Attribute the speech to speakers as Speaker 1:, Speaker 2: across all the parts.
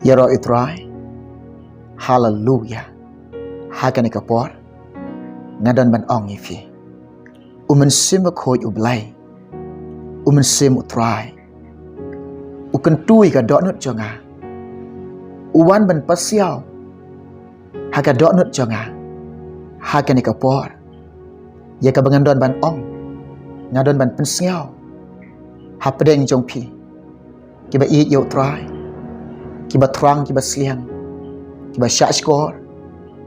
Speaker 1: Ya ro itrai. Hallelujah. Hakan kapor. Ngadon ban ong ifi. Umen sim khoj ublai. Umen sim utrai. Uken tui ka dot jonga. Uwan ban pasiao. Haka dot jonga. Hakan kapor. Ya ka bangandon ban ong. Ngadon ban pensiao. Hapdeng jong pi. Kiba i yo trai. Kiba trang kiba sliang. Kiba syak skor.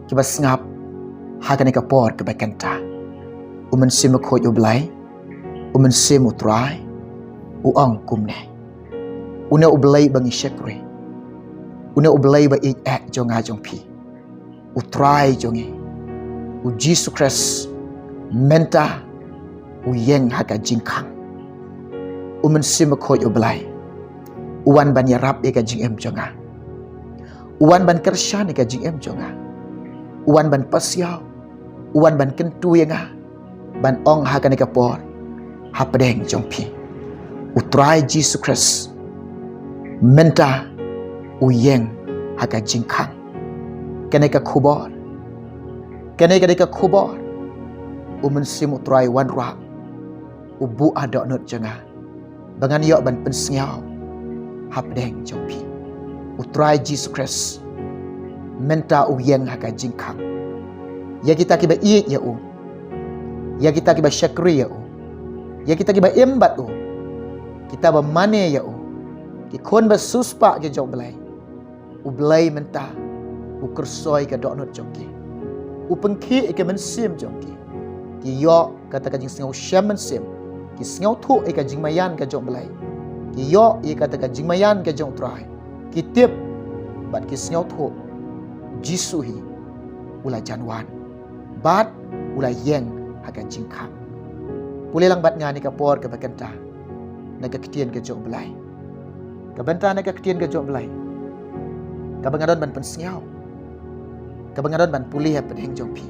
Speaker 1: Kiba sngap. Hakan kapor kiba kanta. Umen sim khoj ublai. Umen sim utrai. Uang kumne. Una ublai bangi syakri. Una ublai ba ik ek jonga jong pi. Utrai jongi. U Jesus Christ menta u yeng haka jingkang. Umen sim khoj ublai. Uwan ban yarap eka jing em jonga. Uwan ban kershan eka jing em jonga. Uwan ban pasiao. Uwan ban kentu yenga. Ban ong hakan eka por. Hapdeng jong pi. Utrai Jesus Christ menta uyeng haka jingkang. Keneka kubor. Keneka kubor. Umen sim utrai wan rak. Ubu adok not jenga. Bangan yok ban pensiao. Hapdeng jong pi. Utrai Jesus Christ menta uyeng haka jingkang. Ya kita kiba iik ya u. Ya kita kiba syakri ya u. Ya kita kiba embat u. Kita bermane ya u. Ki kon bersuspak ke jong belai. U belai menta. U kersoi ke dok not jong ki. U pengki ke mensim jong ki. Ki yok kata ka jing singau syam mensim. Ki singau tu ka jing mayan ke jong belai. Ki yok kata ka jing mayan ke jong trai. Ki tip bat ki singau tu jisuhi ula janwan. Bat ula yeng haka jingkang. Pulih lang bat ngani ka por ke bakenta. Naga ketien ke jong belai. Kabenta naga ketien ke jong belai. Kabangadon ban pensiao. Kabangadon ban pulih pedeng jong pi.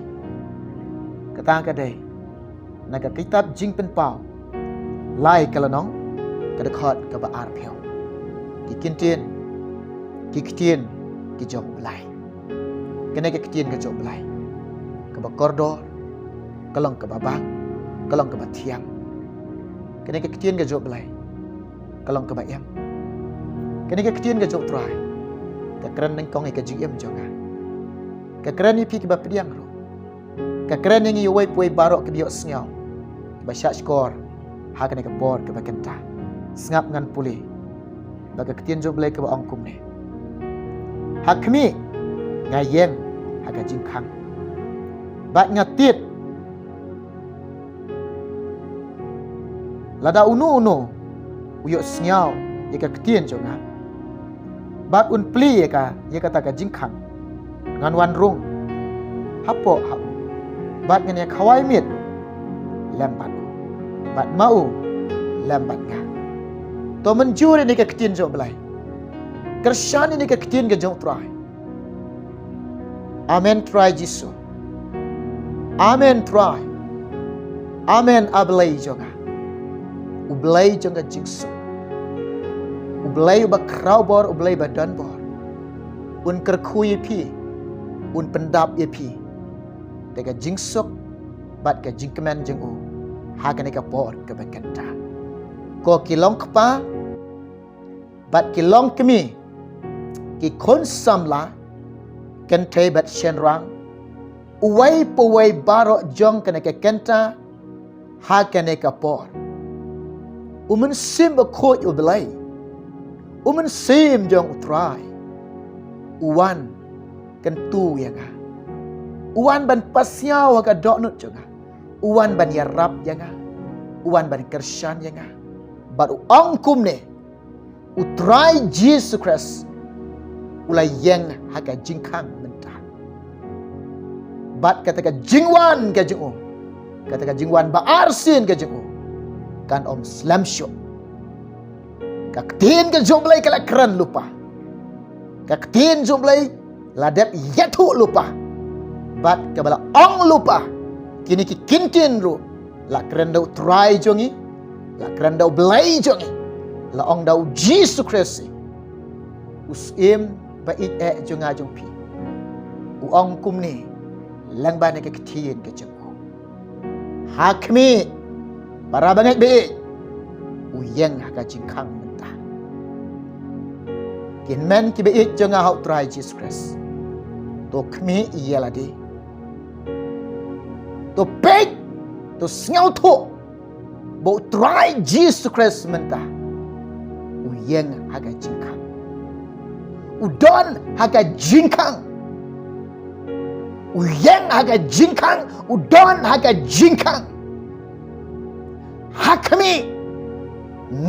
Speaker 1: Katang kadai. Naga kitab jing pen pau. Lai kalanong kadakot ka ba arpeo. Ki kintien ki ketien ke jong belai. Kena ke ketien ke jong belai. Ka ba kordor, kalong ka ba bang, kalong ka ba tiang. Kena ke ketien ke jong belai. Kalong ka ba em. Kena ke ketien ke jong trai. Ka keren nang kong ka jing em jonga. Ka keren ni pi ke ba pediang ro. Ka keren yang iwai puai barok ke biok sngau. Ba syak skor. Ha kena ke bor ke ba kenta. Sngap ngan pulih. Ba ka ketien jong belai ke ba ongkum ne. Hakmi ngayem haga jingkang. Bat ngatit lada unu uyok sngau yeka ketien jonga. Bat un pli yeka kata ka jingkang. Ngan wan rung hapo hap. Bat ngan ya khawai mit lembat. Bat mau lembat ka. To menjuri ni ka ketien jong belai. Kersan ini ka ketien ka jong trai. Amen try Jesus. Amen try. Amen ablay jonga. Ublay jonga jingsu. Ublay ba kraubor, ublay ba danbor. Un kerkui pi. Un pendap ye pi. Tega jingsuk bat ka jingkemen jengu. Hakan ka por ka bakenta. Ko kilong kpa bat kilong kemi. Ki konsamla kente bat shenrang uwai powai barok jong kena ke kenta ha kena ke por umen sim khoj ubelai umen sim jong utrai uwan kentu yanga uwan ban pasiao ka doknut jonga uwan ban yarap yanga uwan ban kershan yanga bat ongkum ne utrai Jesus Christ ulai yeng haka jingkang mentah. Bat kata ka jingwan ka jingu. Kata ka jingwan ba arsin ka jingu. Kan om slam syuk. Kaktin ka jomblay kala keren lupa. Kaktin jomblay ladep yatu lupa. Bat ka bala ong lupa. Kini ki kintin ru. La keren daw try jongi. La keren daw blay jongi. La ong daw Jesus Christ. Usim ba it jonga jong pi u ong kum ni lang ba ne ke ktien ke jong hakmi para banget be u yang ha ka jingkang mentah kin men ki be it jonga hau try Jesus Christ to khmi ialah di to pek to sngau tho bo try Jesus Christ mentah u yang ha ka jingkang u don ha ka jingkang u yang ha ka jingkang u don ha ka jingkang hakmi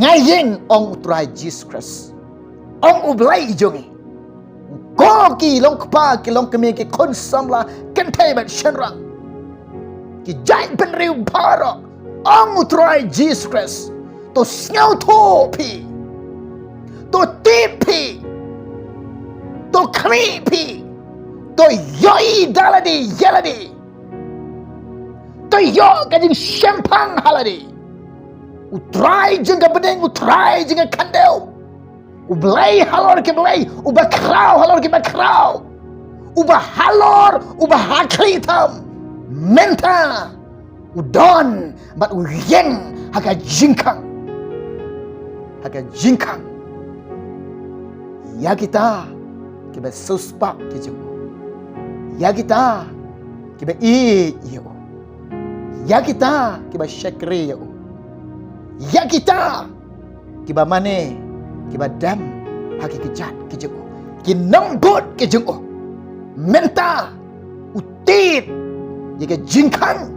Speaker 1: ngayeng ong try Jesus Christ ong ublai jongi ko ki long kpa ki long kemi ki kon samla kan thai ban shanrang ki jai ben riu pharo ong try Jesus Christ to sngau tho pi to tip pi to khri pi to yoi daladi yaladi to yo kading champagne haladi utrai jengga bedeng utrai jengga kandel ublai halor ke blai uba kraw halor ke bakraw uba halor uba hakli tam menta udon bat uyeng haka jingkang ya kita kiba suspak ke jeng ya kita kiba i yo ya kita kiba syakri yo ya kita kiba mane kiba dam haki kejat kejeng ki nambut kejeng menta utit ye jingkang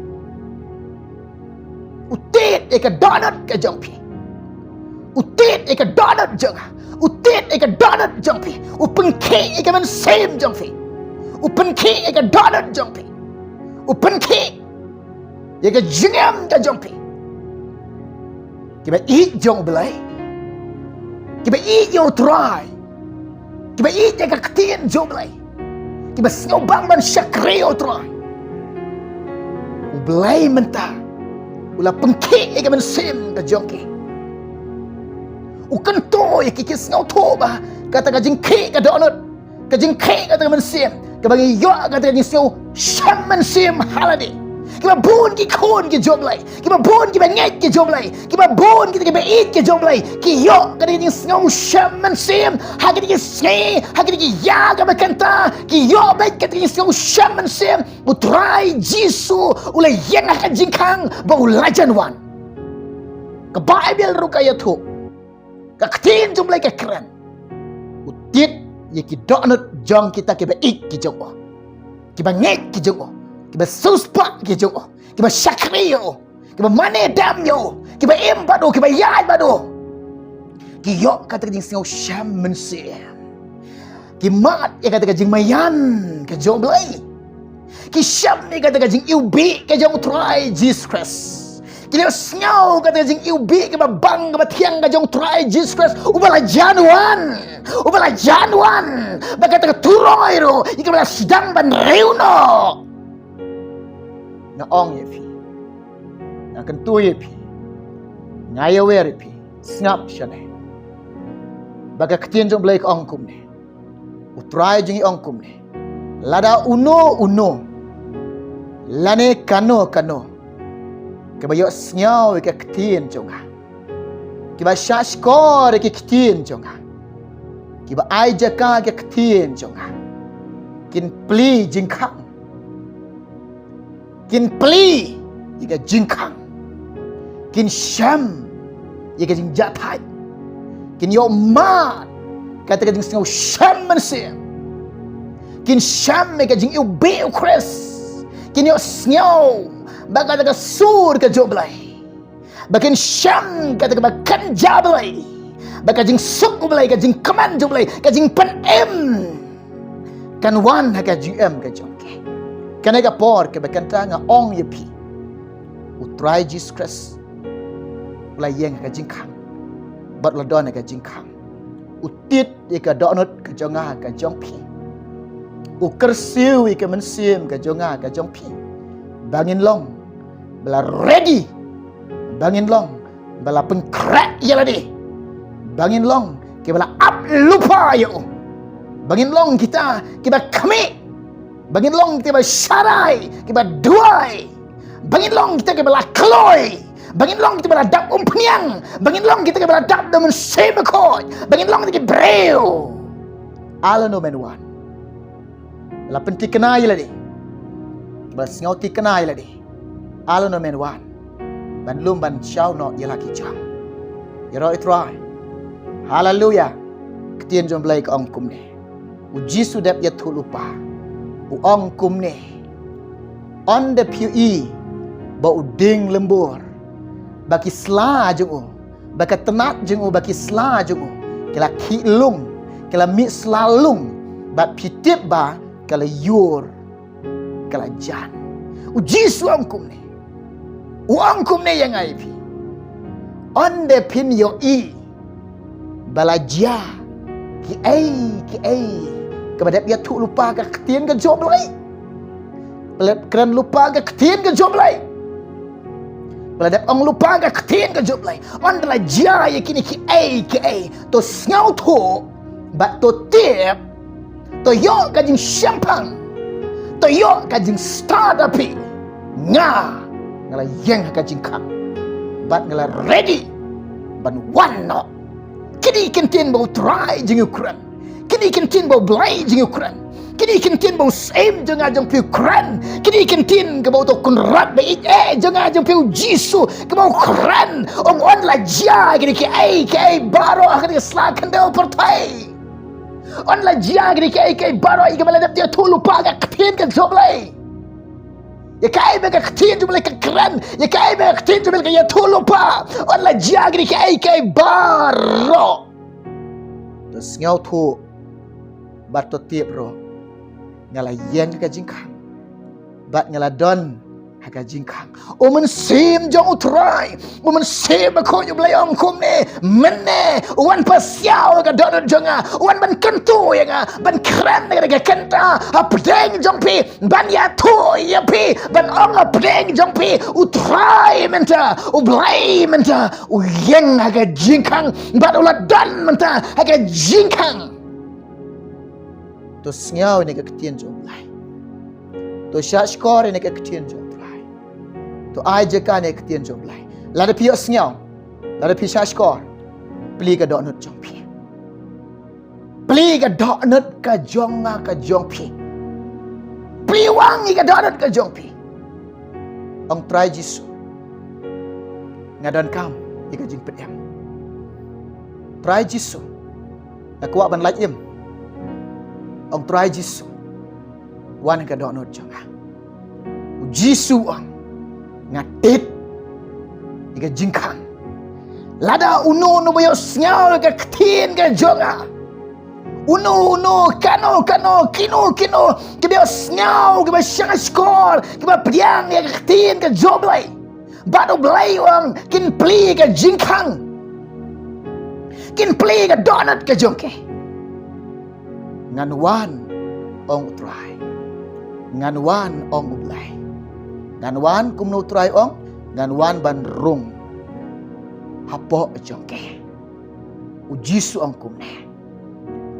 Speaker 1: utit ye donut kejeng pi utit ye donut jeng utit ye donut jeng pi upengki ye men same jeng pi upengki ye donut jeng pi upengki ye jingam kejeng pi kiba eat jong belai kiba eat yo try kiba eat ya kaktian jong belai kiba snobang ban syakri yo try belai mentah ula pengki ya men sim ka jongki ukan to ya kiki snau to ba kata ka jingki ka donut ka jingki kata men sim ka bagi yo kata ka jing snau shaman sim haladi kiba bun ki khon ki joblai kiba bun ki banget ki joblai kiba bun ki kiba eat ki joblai ki yo kadi ni ngom shaman sim hagadi ki se hagadi ki ya ka bakanta ki yo baik kadi ni ngom shaman sim utrai jisu ulai yen ka jingkang ba ulajan wan ka bible ru kaya thu ka ktin joblai ka kran utit ye ki donut jong kita kiba eat ki jogwa kiba nget ki jogwa kiba suspak ki jong kiba syakri yo kiba mane dam yo kiba embado kiba yai bado ki yo kata jing singau syam mensiam ki mat ya kata jing mayan ke jong blai ki syam ni kata jing ubi ke jong try Jesus Christ ki le singau kata jing ubi ke bang ke tiang ke jong try Jesus Christ ubala januan bakata ke turoi ro ikabala sedang ban reuno na ong ye pi na kentu ye pi ngaya wer pi snap shane baga ktien jong blai ong kum ne utrai jing ong kum ne lada uno lane kano ke bayo snyao ke ktien jong ke ba shashkor ke ktien jong ke ba ai jaka ke ktien jong kin pli jing khang kin pli ika jingkang kin syam ika jing jatai kin yo mat kata ka jing singau syam manusia kin syam ika jing ubi ukres kin yo singau baka ka sur ka joblai bakin syam kata ka bakan jablai baka jing suk ublai ka jing kaman joblai ka jing pan em kan wan ka gm ka jongke kanega por ke bekanta nga ong ye pi utrai Jesus Christ la yeng ka jingkang bat la don ka jingkang utit ye ka donut ka jonga ka jong pi u kersiu ye ka mensim ka jonga ka jong pi bangin long bala ready bangin long bala pengkrak ye la di bangin long ke bala up lupa yo Bangin long kita kami. Bangin long kita syarai, kita duai. Bangin long kita keloi. Bangin long kita dap umpeniang. Bangin long kita dap daman sebekot. Bangin long kita breu. Ala no menwan. La penti kenai ladi. Bas ngauti kenai ladi. Ala no menwan. Ban lum ban syau no yelaki jam. Yaro itrai. Hallelujah. Ketien jom belai ke ongkum ni. Uji sudap ya lupa. Uong kum ni. On the PE. Ba uding lembur. Baki sela jeng baki tenat jeng baki sela jeng kala ki lung kala mi slalung bat pitip ba kala yur kala jan uji suam kum ni uang kum ni yang ai pi on the pin yo i balaja ki ai kepada dia tu lupa ke ketien ke job lai keren lupa ke ketien ke job lai Peladap ang lupa ka ketien ka job lai. On la jaya kini ki ai. To sngau to bat to tip. To yo ka jing syampang. To yo ka jing startup pi. Ngala yang ka jing kang. Bat ngala ready. Ban one no. Kini kentin bau try jing ukuran. Kini kentin bau belai jing ukuran. Kini kentin bau same jeng ajeng piu keren. Kini kentin ke bau to kunrat be jeng ajeng piu jisu ke bau keren. On la jia kini ki ai baro akan slakan deu pertai. On la jia kini ki ai baro i kemala dia tu lupa ka ketien ka job lai. Ya kai be ka ketien tu ka keren. Ya kai be ka ketien tu ka ya tu lupa. On la jia kini ki ai baro. Terus ngau tu bato tiap ro. Ngala yang ka jingkang bat ngala don ka jingkang men sim jong utrai men sim ko yo blayong kum ne menne wan pasiao ka don jonga wan ban kentu ya ban kran ka kenta apdeng jong pi ban ya tu ya pi ban ong apdeng jong pi utrai menta ublai menta yang ka jingkang bat ulat don menta ka jingkang to sngau ni ka ketien jom lai to syashkor ni ka ketien jom lai to ai je ka ni ketien jom lai la de pio sngau la de pi syashkor pli ka dok nut jong pi pli ka dok nut ka jong pi pli wang ni ka dok nut ka jong pi ong try jisu ngadon kam ni ka jing pedem try jisu aku ban lai im ông try Jisu wan ka do no jonga Jisu ang ngatit ika jingkang lada uno no boyo sngau ka ketien ka jonga uno kano kino ke dia sngau ke ba syang skor ke ba priang ya ketien ka joblai bado blai wang kin pli ka jingkang kin pli ka donut ka jongke nganwan ong utrai nganwan ong ublai nganwan kumno utrai ong nganwan ban rung hapo jongke ujisu ong kumne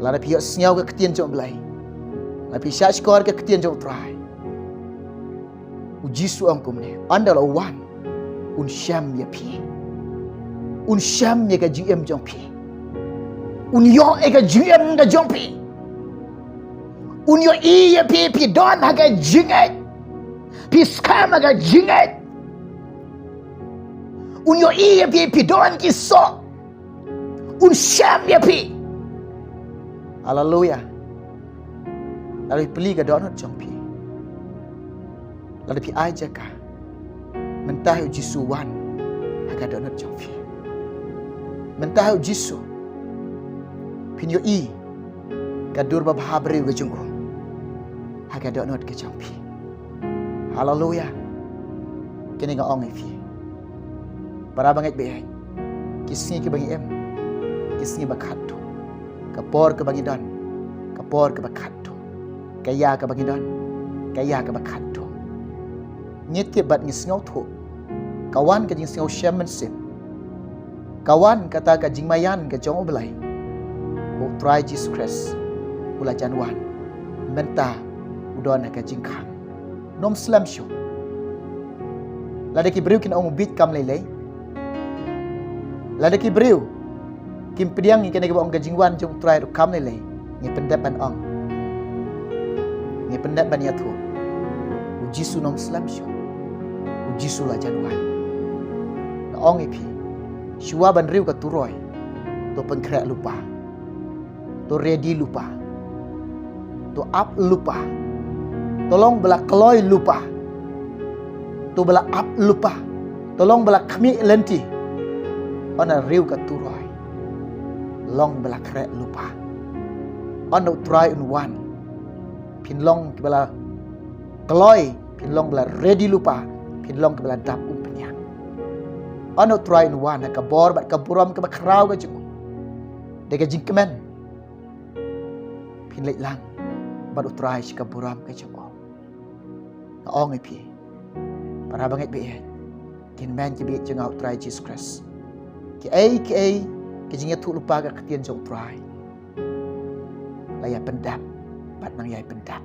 Speaker 1: lara pia snyau ke ketien jong blai la pi syashkor ke ketien jong utrai ujisu ong kumne andala wan un syam ya pi un syam ya ka GM jong pi un yo e ka GM ka jong pi unyo iya pi don haga jingat pi skam haga jingat unyo iya pi don ki so un syam ya pi haleluya lalu peli ka don jong pi lalu pi aja ka mentah Jisu wan haga don jong pi mentah Jisu pinyo i kadur babhabre wejungo haga do not ke champi haleluya kini nga ong ifi para banget be kisni ke bangi em kisni bakhatto kapor ke bangi don kapor ke bakhatto kaya ke bangi don kaya ke bakhatto nyete bat ngi sngaw tho kawan ke jing sngaw shaman sim kawan kata ka jing mayan ke jong oblai bo try Jesus Christ ula Januan menta udon ka jingkhang nom slam shu lada ki briu kin ong bit kam lele lada ki briu kim pediang ni kena ke ong ka jingwan jong try ru kam lele ni pendap ban ong ni pendap ban ya thu Jisu nom slam shu Jisu la Januan na ong ipi shua ban riu ka turoi to pengkrak lupa to ready lupa to up lupa tolong bela keloi lupa to bela up lupa tolong bela kami lenti ona riu ka turoi long bela krek lupa ona try in one pin long bela keloi pin long bela ready lupa pin long bela dap umpenya ona try in one ka bor bat ka buram ka bakrau ka juku dega jingkemen pin lek lang bat utrai ka buram ka juku na ong ipi para banget be tin man ki be jeng out try Jesus Christ ki ai ki jingya tu lupa ka ketien jong try laya pendap bat nang yai pendap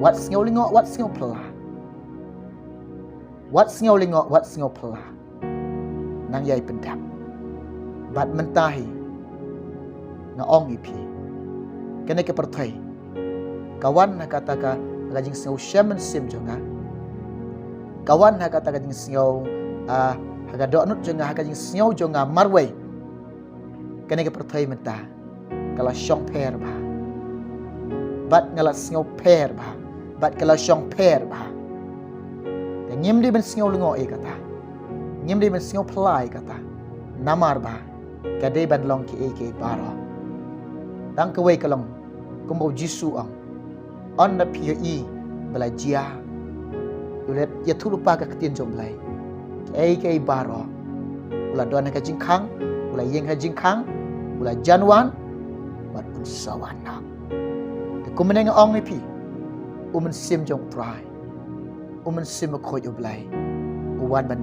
Speaker 1: wat sngau lingo wat sngau pela wat sngau lingo wat sngau pela nang yai pendap bat mentahi na ong ipi kena ke perthai kawan na kata ka gajing sngau shaman sim jonga kawan na kata gajing sngau haga donut jonga haga jing sngau jonga marwai kena ke perthai menta kala shong per ba bat ngala sngau per ba bat kala shong per ba ngim di ben sngau lingo e kata ngim di ben sngau plai kata namar ba kadai ban long ki ke baro dang ke wei kalong kumbo Jisu ang on the PE belajia ulet ya tu lupa ka ketien jom lai ke baro ula don ka jingkhang ula yeng ka jingkhang ula Januan bat un sawana de kumeneng ong mi pi sim jong try sim ko yo blai wan ban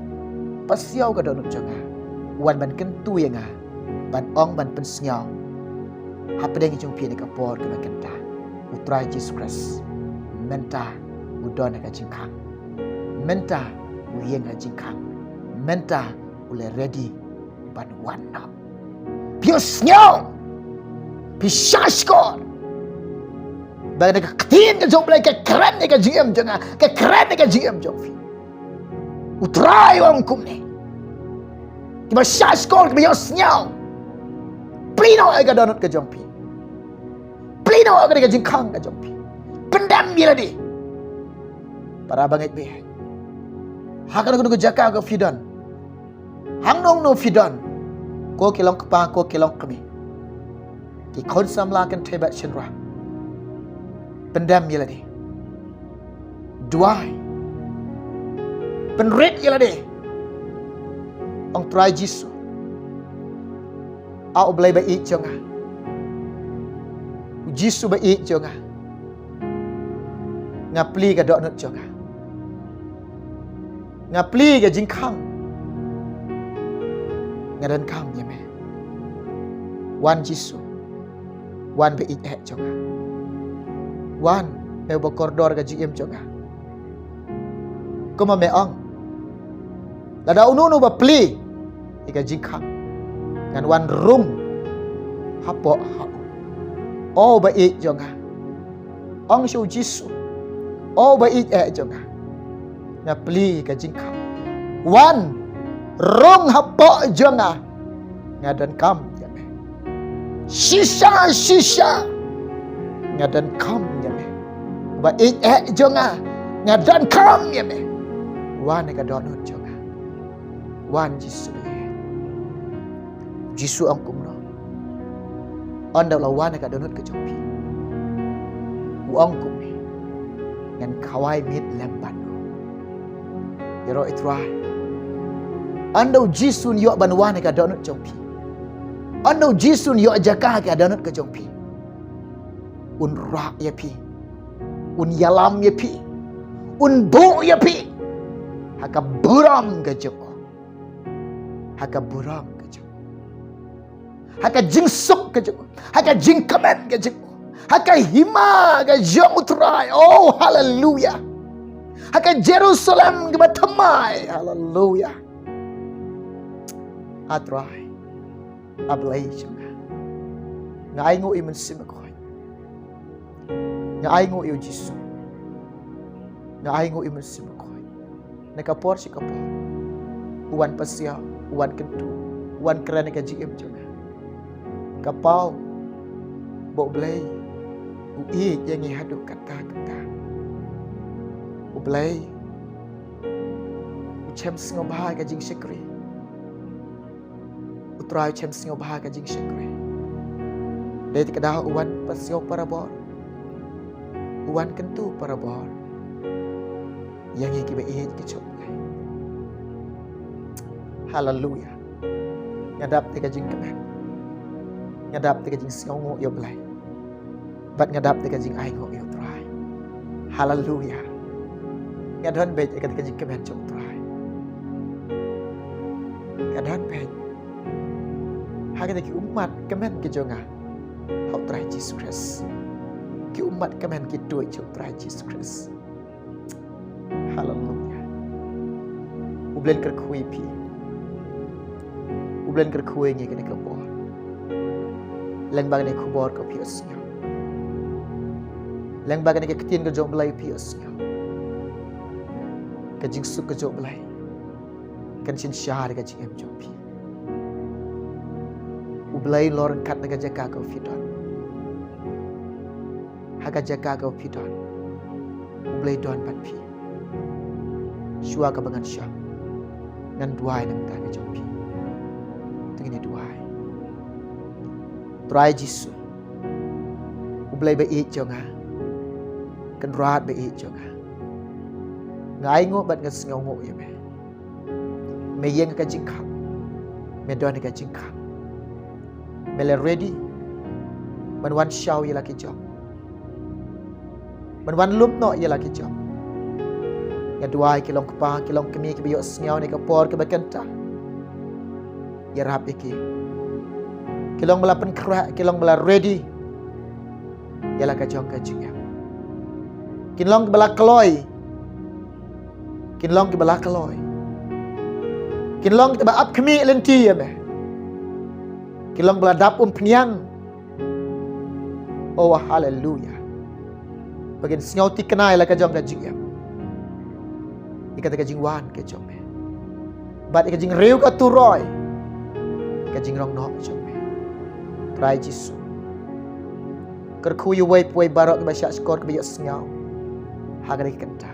Speaker 1: pasiau ka donut jonga wan ban kentu yenga ban ong ban pen sngau hapedeng jong pi ne ka por ka kenta utrai Jesus Christ menta udon ka jingkhang menta uyeng ka jingkhang menta ule ready ban wana pius nyong pisashkor bagai ka ketin ka jong blai ka keren ka GM jonga ka keren ka GM jong fi utrai wang kum ne kiba shashkor kiba yos nyong plino aga donut ka jong pi plino aga ka jingkhang ka jong pi pendam bila di para banget be hakan ko jaka ko fidan hang nong no fidan ko kilong kapa ko kilong kami ki kon samla kan tebat shinra pendam bila di duai penret bila di ong try Jisu au blai ba i jonga Jisu ba i jonga ngapli ka donut jonga ngapli ka jingkhang ngadan kam yeme wan Jisu wan be ik jonga wan me bo koridor ka GM jonga kuma me ong lada unu ba pli ika jingkhang ngan wan rum hapo ha o ba ik jonga ong shu Jisu o ba ik jonga na pli ka jingkhang wan rong hapo jonga ngadan kam yame shisha ngadan kam yame ba ik jonga ngadan kam yame wan ka donut jonga wan Jisu ang kumno anda lawan ka donut ka jompi uang kumi ngan kawai mit lemban yero itrai anda Jisu yo banwan ka donut jompi anda Jisu yo jaka ka donut ka jompi un ra ya pi un yalam ya pi un bo ya pi haka buram ka joko haka buram haka jingsuk ke jeng haka jingkamen ke jeng Hakai hima ga jong utrai. Oh, hallelujah. Hakai Jerusalem ga batamai. Hallelujah. Atrai. Ablay jonga. Ngai ngo iman simakoi. Ngai ngo iyo Jisu. Ngai ngo iman simakoi. Nakapor si kapor. Uwan pasiaw, uwan kentu, uwan keren ka GM jonga. Kapau bo blay. Ui yang ihaduk kata-kata. Ublay. Uchem singo bahaga jing syakri. Utrai uchem singo bahaga jing syakri. Dari kedah uwan pasio parabor. Uwan kentu parabor. Yang iki ba ihit kecok. Hallelujah. Ngadap tega jing kemen. Ngadap tega jing singo yo blay. Bat ngadap tega jing ai ngo yo try. Hallelujah. Ngadon bet tega jing kemen chok try. Ngadon bet. Haga ki umat kemen ki jonga. Hau try Jesus Christ. Ki umat kemen ki tuai chok try Jesus Christ. Hallelujah. Ublen ker kui pi. Ublen ker kui ngi kene kabor. Lang bagane kubor ko piosnya. Lang bagane ke ketin ke jong belai piosnya. Ke jing suk ke jong belai. Kan sin syahar ke jing em jong pi. Ublai lor kat naga jaka ko fidon. Haga jaka ko fidon. Ublai don pat pi. Shua ka bangan syah. Ngan duai nang ta ke jong pi. Tengini duai. Try Jisu. Ublay ba i jonga. Kan rat ba i jonga. Ngai ngo bat ngas ngau ngo ye me. Me yeng ka jingkam. Me don ka jingkam. Me le ready. Man wan shaw ye laki jong. Man wan lup no ye laki jong. Ngaduai kilong kpa kilong kemi ke biyo sngau ne ka por ke bakanta. Ya rap iki. Kilong bela penkrak, kilong bela ready. Ialah kajong kajingnya. Kilong bela keloi. Kilong bela keloi. Kilong bela ap kemi lenti ya meh. Kilong bela dap peniang. Oh hallelujah. Bagian sengauti kenai lah kajong kajingnya. Ikat kajing wan kajong meh. Bat kajing riu ka turoi. Kajing rong nok kajong. Try Jisu. Kerku yu wei puai barok ke basyak skor ke biyak sengau. Haga dek kenta.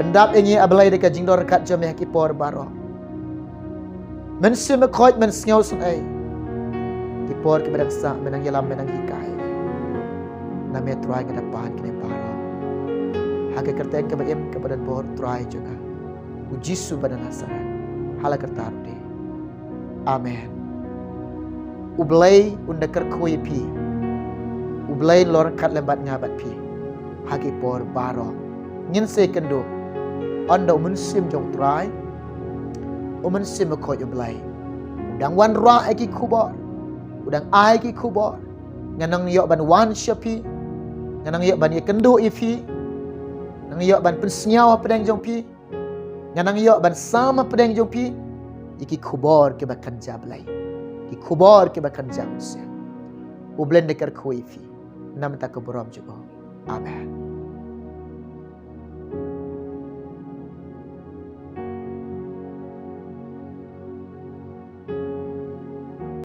Speaker 1: Pendap ini abalai dek jing dor kat jom ki por barok. Men sim koit men sengau sun ai. Ki por ke bedang sa menang yalam menang hikai. Na me try ke depan kene barok. Haga kerteng ke baim ke badan bor try juga. U Jisu badan Nasaret. Hala kertar de. Amen. Ublay unda kerkui pi. Ublay lor kat lembat ngabat pi. Hagi por baro. Ngin se kendo. Anda umun sim jong try. Umun sim ko ublay. Udang wan ra eki kubor. Udang ai ki kubor. Nganang yok ban wan syapi. Nganang yok ban ye kendo ifi. Nang yok ban pensnyau pedang jong pi. Nganang yok ban sama pedang jong pi. Iki kubor ke bakan jablay. Ki kubor ke bakan jam se. Ublen dekar kuifi. Nam tak keberom juga. Amen.